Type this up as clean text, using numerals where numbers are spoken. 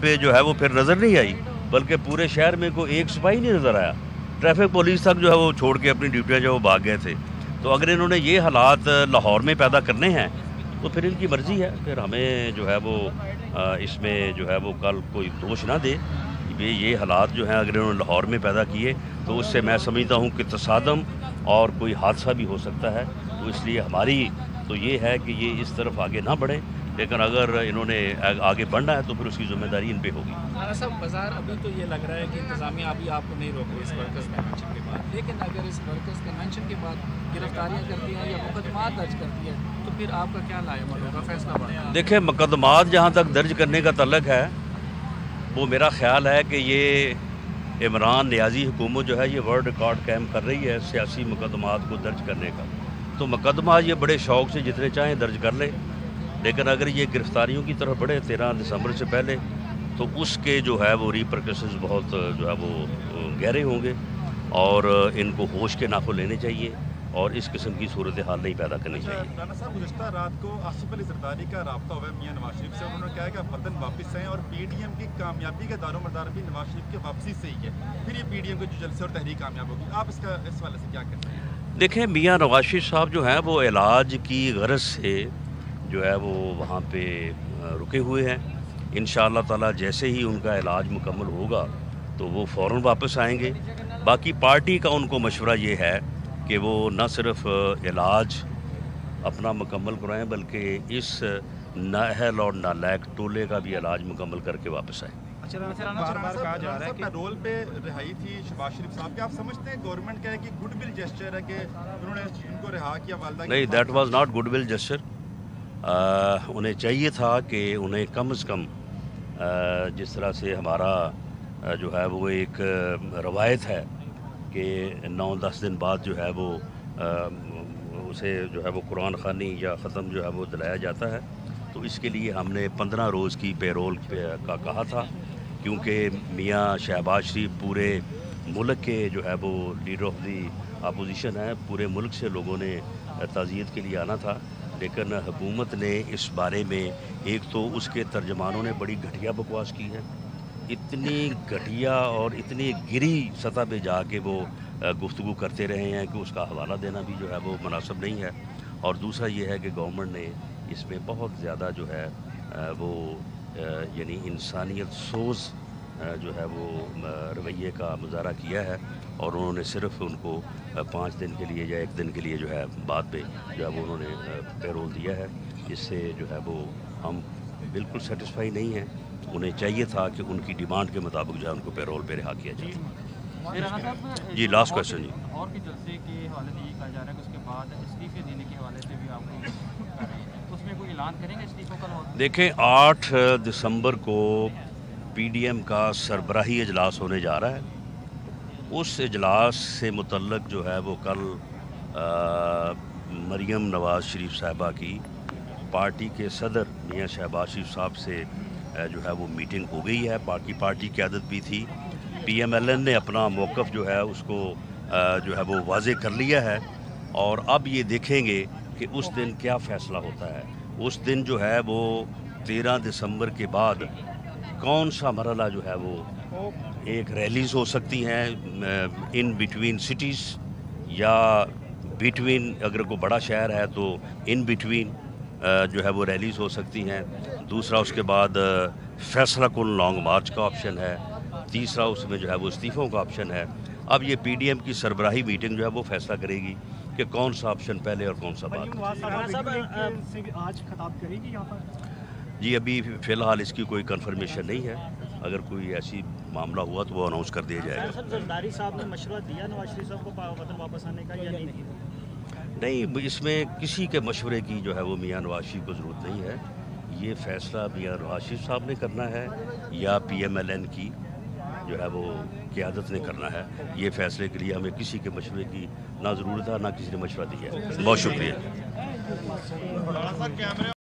پہ جو ہے وہ پھر نظر نہیں آئی، بلکہ پورے شہر میں کوئی ایک سپاہی نہیں نظر آیا. ٹریفک پولیس تک جو ہے وہ چھوڑ کے اپنی ڈیوٹیاں جو وہ بھاگ گئے تھے. تو اگر انہوں نے یہ حالات لاہور میں پیدا کرنے ہیں تو پھر ان کی مرضی ہے. پھر ہمیں جو ہے وہ اس میں جو ہے وہ کل کوئی دوش نہ دے. یہ حالات جو ہیں اگر انہوں نے لاہور میں پیدا کیے تو اس سے میں سمجھتا ہوں کہ تصادم اور کوئی حادثہ بھی ہو سکتا ہے. تو اس لیے ہماری تو یہ ہے کہ یہ اس طرف آگے نہ بڑھیں، لیکن اگر انہوں نے آگے بڑھنا ہے تو پھر اس کی ذمہ داری ان پہ ہوگی. رانا صاحب، بازار ابھی تو یہ لگ رہا ہے کہ انتظامیہ ابھی آپ کو نہیں روک رہی اس ورکرز کنونشن کے بعد، لیکن اگر اس ورکرز کنونشن کے بعد گرفتاریاں کرتی ہیں یا مقدمات درج کرتی ہے تو پھر آپ کا کیا لائے عمل ہوگا، فیصلہ بڑھا؟ دیکھیں، مقدمات جہاں تک درج کرنے کا تعلق ہے وہ میرا خیال ہے کہ یہ عمران نیازی حکومت جو ہے یہ ورلڈ ریکارڈ قائم کر رہی ہے سیاسی مقدمات کو درج کرنے کا. تو مقدمات یہ بڑے شوق سے جتنے چاہیں درج کر لیں، لیکن اگر یہ گرفتاریوں کی طرف بڑھے 13 دسمبر سے پہلے تو اس کے جو ہے وہ ریپرکشنز بہت جو ہے وہ گہرے ہوں گے، اور ان کو ہوش کے ناخن لینے چاہیے اور اس قسم کی صورتحال نہیں پیدا کرنی چاہیے. رانا صاحب، گزشتہ رات کو آصف علی زرداری کا رابطہ ہوا ہے میاں نواز شریف سے. انہوں نے کہا کہ آپ وطن واپس آئیں، اور پی ڈی ایم کی کامیابی کا دار و مدار بھی نواز شریف کی واپسی سے ہی ہے. پھر یہ پی ڈی ایم کے جو جلسے اور تحریک کامیاب ہوگی، آپ اس حوالے سے کیا کہتے ہیں؟ دیکھیں، میاں نواز شریف صاحب جو ہیں وہ علاج کی غرض سے جو ہے وہ وہاں پہ رکے ہوئے ہیں. انشاءاللہ تعالی جیسے ہی ان کا علاج مکمل ہوگا تو وہ فوراً واپس آئیں گے. باقی پارٹی کا ان کو مشورہ یہ ہے کہ وہ نہ صرف علاج اپنا مکمل کرائیں بلکہ اس نااہل اور نالائق ٹولے کا بھی علاج مکمل کر کے واپس آئیں. بار بار کہا جا رہا ہے کہ پیرول پہ رہائی تھی شہباز شریف صاحب کی. آپ سمجھتے ہیں گورنمنٹ کا ہے کہ گڈ ول جسچر ہے کہ انہوں نے ان کو رہا کیا؟ والدہ نہیں، that was not good will gesture. انہیں چاہیے تھا کہ انہیں کم از کم جس طرح سے ہمارا جو ہے وہ ایک روایت ہے کہ 9-10 دن بعد جو ہے وہ اسے جو ہے وہ قرآن خوانی یا ختم جو ہے وہ دلایا جاتا ہے. تو اس کے لیے ہم نے 15 روز کی پیرول کا کہا تھا، کیونکہ میاں شہباز شریف پورے ملک کے جو ہے وہ لیڈر آف دی اپوزیشن ہے. پورے ملک سے لوگوں نے تعزیت کے لیے آنا تھا، لیکن حکومت نے اس بارے میں ایک تو اس کے ترجمانوں نے بڑی گھٹیا بکواس کی ہے. اتنی گھٹیا اور اتنی گری سطح پہ جا کے وہ گفتگو کرتے رہے ہیں کہ اس کا حوالہ دینا بھی جو ہے وہ مناسب نہیں ہے. اور دوسرا یہ ہے کہ گورنمنٹ نے اس میں بہت زیادہ جو ہے وہ یعنی انسانیت سوز جو ہے وہ رویے کا مظاہرہ کیا ہے، اور انہوں نے صرف ان کو 5 دن کے لیے یا 1 دن کے لیے جو ہے بعد پہ جو ہے وہ انہوں نے پیرول دیا ہے. اس سے جو ہے وہ ہم بالکل سیٹسفائی نہیں ہیں. انہیں چاہیے تھا کہ ان کی ڈیمانڈ کے مطابق جو ہے ان کو پیرول پہ رہا کیا جائے. جی، لاسٹ کوشچن. جی، اور بھی جلسے کے حوالے سے یہ کہا جا رہا ہے کہ اس کے بعد استعفے دینے کے حوالے سے بھی آپ کو کر رہے ہیں، تو اس میں کوئی اعلان کریں گے استعفوں کا؟ دیکھیں، 8 دسمبر کو پی ڈی ایم کا سربراہی اجلاس ہونے جا رہا ہے. اس اجلاس سے متعلق جو ہے وہ کل مریم نواز شریف صاحبہ کی پارٹی کے صدر میاں شہباز شریف صاحب سے جو ہے وہ میٹنگ ہو گئی ہے. پارٹی قیادت بھی تھی. پی ایم ایل این نے اپنا موقف جو ہے اس کو جو ہے وہ واضح کر لیا ہے، اور اب یہ دیکھیں گے کہ اس دن کیا فیصلہ ہوتا ہے. اس دن جو ہے وہ 13 دسمبر کے بعد کون سا مرحلہ جو ہے وہ ایک ریلیز ہو سکتی ہیں ان بٹوین سٹیز، یا بٹوین اگر کوئی بڑا شہر ہے تو ان بٹوین جو ہے وہ ریلیز ہو سکتی ہیں. دوسرا اس کے بعد فیصلہ کن لانگ مارچ کا آپشن ہے. تیسرا اس میں جو ہے وہ استعفوں کا آپشن ہے. اب یہ پی ڈی ایم کی سربراہی میٹنگ جو ہے وہ فیصلہ کرے گی کہ کون سا آپشن پہلے اور کون سا بعد. آج خطاب کرے گی یہاں پر؟ جی، ابھی فی الحال اس کی کوئی کنفرمیشن نہیں ہے. اگر کوئی ایسی معاملہ ہوا تو وہ اناؤنس کر دیا جائے گا. زرداری صاحب نے مشورہ دیا نواز شریف صاحب کو وطن واپس آنے کا یا نہیں، اس میں کسی کے مشورے کی جو ہے وہ میاں نواز شریف کو ضرورت نہیں ہے. یہ فیصلہ میاں نواز شریف صاحب نے کرنا ہے یا پی ایم ایل این کی جو ہے وہ قیادت نے کرنا ہے. یہ فیصلے کے لیے ہمیں کسی کے مشورے کی نہ ضرورت ہے نہ کسی نے مشورہ دیا ہے. بہت شکریہ.